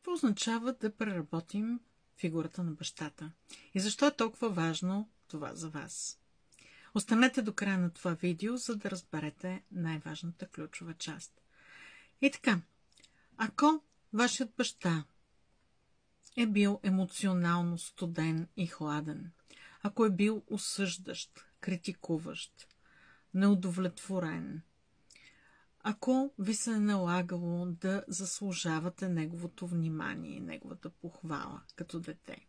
Какво означава да преработим фигурата на бащата? И защо е толкова важно това за вас? Останете до края на това видео, за да разберете най-важната ключова част. И така, ако вашият баща е бил емоционално студен и хладен, ако е бил осъждащ, критикуващ, неудовлетворен, ако ви се е налагало да заслужавате неговото внимание, неговата похвала като дете,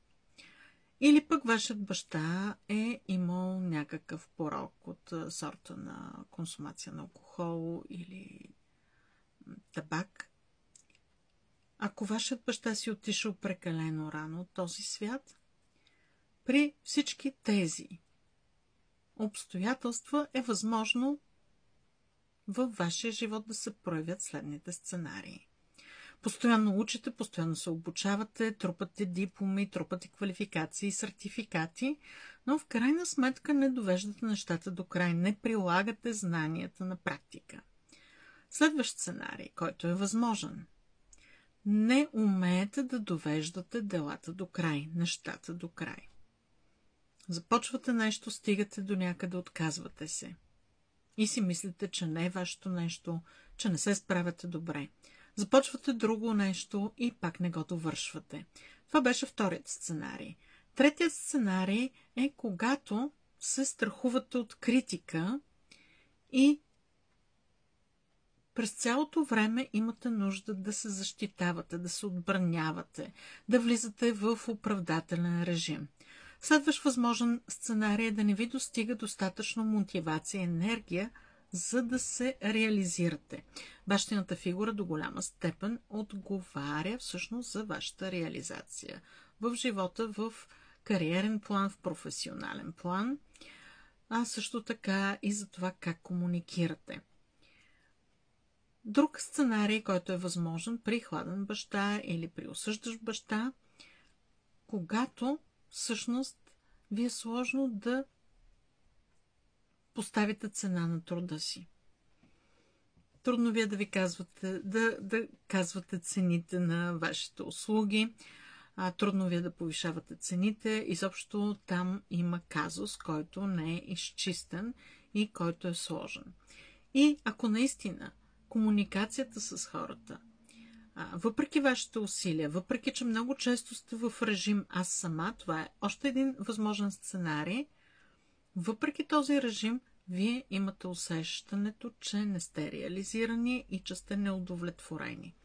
или пък вашият баща е имал някакъв порок от сорта на консумация на алкохол или табак, ако вашият баща си отишъл прекалено рано от този свят, при всички тези обстоятелства е възможно във вашия живот да се проявят следните сценарии. Постоянно учите, постоянно се обучавате, трупате дипломи, трупате квалификации и сертификати, но в крайна сметка не довеждате нещата до край, не прилагате знанията на практика. Следващ сценарий, който е възможен. Не умеете да довеждате делата до край, нещата до край. Започвате нещо, стигате до някъде, отказвате се. И си мислите, че не е вашето нещо, че не се справяте добре. Започвате друго нещо и пак не го довършвате. Това беше вторият сценарий. Третият сценарий е когато се страхувате от критика и през цялото време имате нужда да се защитавате, да се отбранявате, да влизате в оправдателен режим. Следващ възможен сценарий е да не ви достига достатъчно мотивация и енергия, за да се реализирате. Бащината фигура до голяма степен отговаря всъщност за вашата реализация в живота, в кариерен план, в професионален план, а също така и за това как комуникирате. Друг сценарий, който е възможен при хладен баща или при осъждащ баща, когато всъщност ви е сложно да поставите цена на труда си. Трудно ви е да ви казвате, да казвате цените на вашите услуги, трудно ви е да повишавате цените. Изобщо там има казус, който не е изчистен и който е сложен. И ако наистина комуникацията с хората, въпреки вашите усилия, въпреки че много често сте в режим аз сама, това е още един възможен сценарий, въпреки този режим, вие имате усещането, че не сте реализирани и че сте неудовлетворени.